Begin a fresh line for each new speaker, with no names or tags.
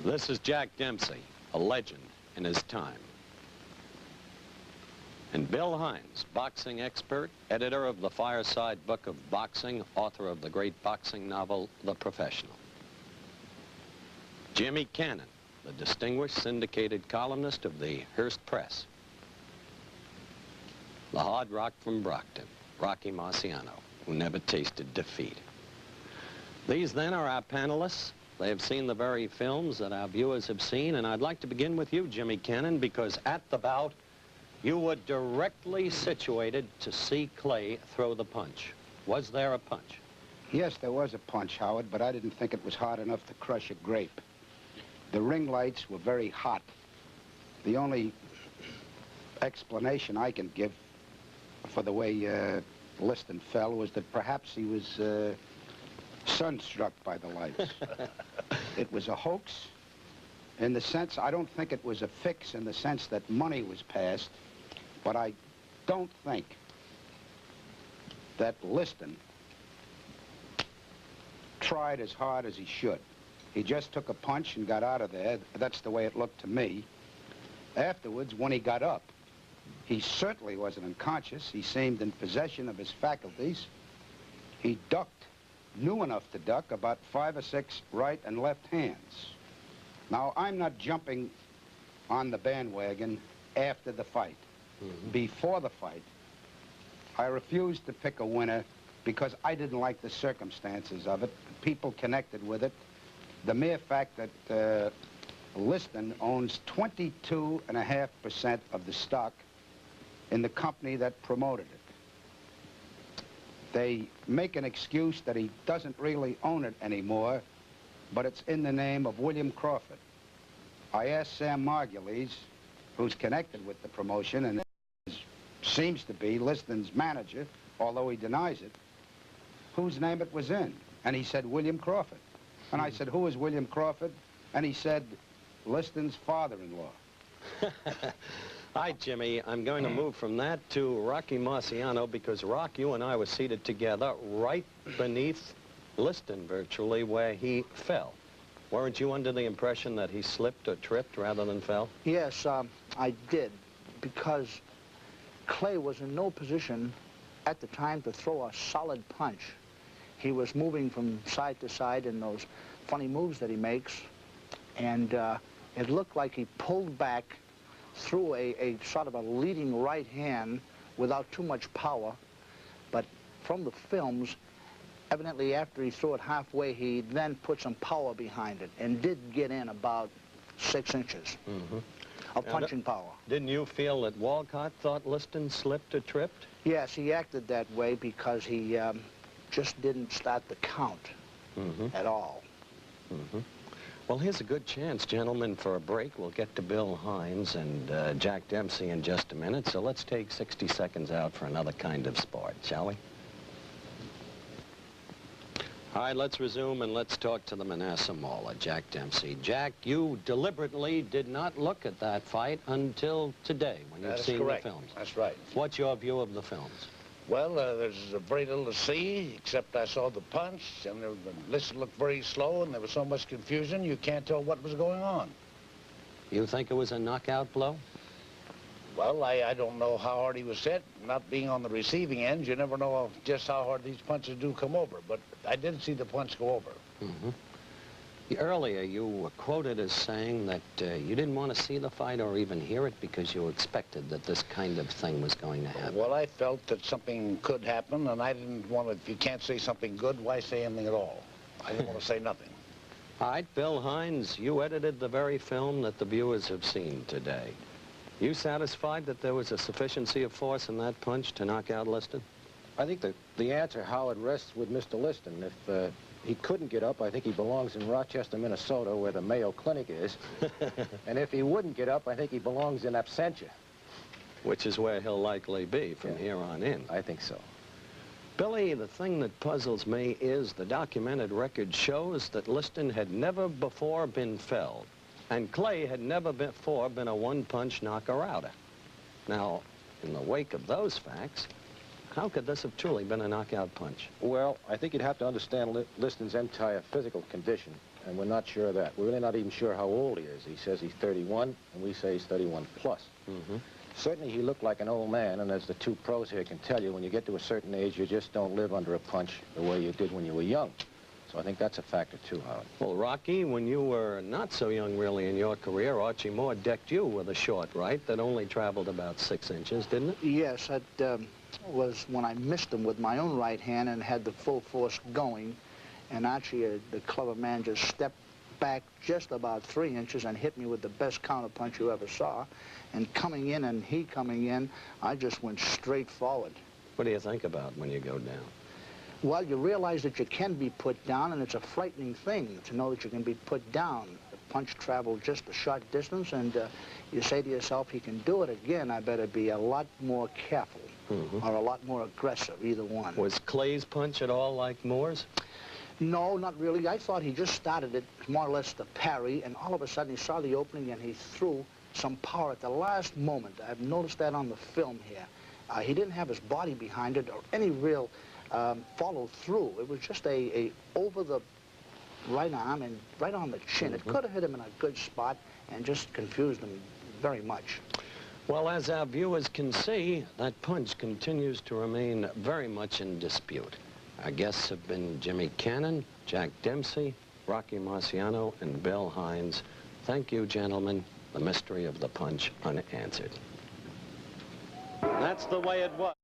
This is Jack Dempsey, a legend in his time. And Bill Hines, boxing expert, editor of the Fireside Book of Boxing, author of the great boxing novel, The Professional. Jimmy Cannon, the distinguished syndicated columnist of the Hearst Press. The hard rock from Brockton, Rocky Marciano, who never tasted defeat. These then are our panelists. They have seen the very films that our viewers have seen, and I'd like to begin with you, Jimmy Cannon, because at the bout, you were directly situated to see Clay throw the punch. Was there a punch?
Yes, there was a punch, Howard, but I didn't think it was hard enough to crush a grape. The ring lights were very hot. The only explanation I can give for the way Liston fell was that perhaps he was sunstruck by the lights. It was a hoax in the sense, I don't think it was a fix in the sense that money was passed, but I don't think that Liston tried as hard as he should. He just took a punch and got out of there. That's the way it looked to me. Afterwards, when he got up, he certainly wasn't unconscious. He seemed in possession of his faculties. He ducked, knew enough to duck, about 5 or 6 right and left hands. Now, I'm not jumping on the bandwagon after the fight. Before the fight, I refused to pick a winner because I didn't like the circumstances of it. People connected with it. The mere fact that Liston owns 22.5% of the stock in the company that promoted it. They make an excuse that he doesn't really own it anymore, but it's in the name of William Crawford. I asked Sam Margulies, who's connected with the promotion and seems to be Liston's manager, although he denies it, whose name it was in. And he said, William Crawford. And I said, who is William Crawford? And he said, Liston's father-in-law.
All right, Jimmy, I'm going to move from that to Rocky Marciano because, Rock, you and I were seated together right beneath Liston, virtually, where he fell. Weren't you under the impression that he slipped or tripped rather than fell?
Yes, I did, because Clay was in no position at the time to throw a solid punch. He was moving from side to side in those funny moves that he makes, and it looked like he pulled back threw a sort of a leading right hand without too much power, but from the films, evidently after he threw it halfway, he then put some power behind it and did get in about 6 inches of punching power.
Didn't you feel that Walcott thought Liston slipped or tripped?
Yes, he acted that way because he just didn't start the count at all.
Well, here's a good chance, gentlemen, for a break. We'll get to Bill Hines and Jack Dempsey in just a minute, so let's take 60 seconds out for another kind of sport, shall we? All right, let's resume and let's talk to the Manasseh Mauler, Jack Dempsey. Jack, you deliberately did not look at that fight until today when you've seen the films.
That's right.
What's your view of the films?
Well, there's very little to see, except I saw the punch, and the list looked very slow, and there was so much confusion, you can't tell what was going on.
You think it was a knockout blow?
Well, I don't know how hard he was hit. Not being on the receiving end, you never know just how hard these punches do come over, but I did see the punch go over.
Earlier, you were quoted as saying that you didn't want to see the fight or even hear it because you expected that this kind of thing was going to happen.
Well, I felt that something could happen, and I didn't want to, if you can't say something good, why say anything at all? I didn't want to say nothing.
All right, Bill Hines, you edited the very film that the viewers have seen today. You satisfied that there was a sufficiency of force in that punch to knock out Liston?
I think the answer, Howard, rests with Mr. Liston. If he couldn't get up, I think he belongs in Rochester, Minnesota, where the Mayo Clinic is. And if he wouldn't get up, I think he belongs in absentia.
Which is where he'll likely be from here on in.
I think so.
Billy, the thing that puzzles me is the documented record shows that Liston had never before been felled, and Clay had never before been a one-punch knocker-outer. Now, in the wake of those facts, How could this have truly been a knockout punch?
Well, I think you'd have to understand Liston's entire physical condition, and we're not sure of that. We're really not even sure how old he is. He says he's 31, and we say he's 31 plus. Certainly he looked like an old man, and as the two pros here can tell you, when you get to a certain age, you just don't live under a punch the way you did when you were young. So I think that's a factor too, Howard.
Well, Rocky, when you were not so young really in your career, Archie Moore decked you with a short right that only traveled about 6 inches, didn't it?
Yes, that was when I missed him with my own right hand and had the full force going. And Archie, the clever man, just stepped back just about 3 inches and hit me with the best counterpunch you ever saw. And coming in and he coming in, I just went straight forward.
What do you think about when you go down?
Well, you realize that you can be put down, and it's a frightening thing to know that you can be put down. The punch traveled just a short distance, and you say to yourself, he can do it again. I better be a lot more careful or a lot more aggressive, either one.
Was Clay's punch at all like Moore's?
No, not really. I thought he just started it more or less to parry, and all of a sudden he saw the opening and he threw some power at the last moment. I've noticed that on the film here. He didn't have his body behind it or any real follow through. It was just a over the right arm and right on the chin. It could have hit him in a good spot and just confused him very much.
Well, as our viewers can see, that punch continues to remain very much in dispute. Our guests have been Jimmy Cannon, Jack Dempsey, Rocky Marciano, and Bill Hines. Thank you, gentlemen. The mystery of the punch unanswered. That's the way it was.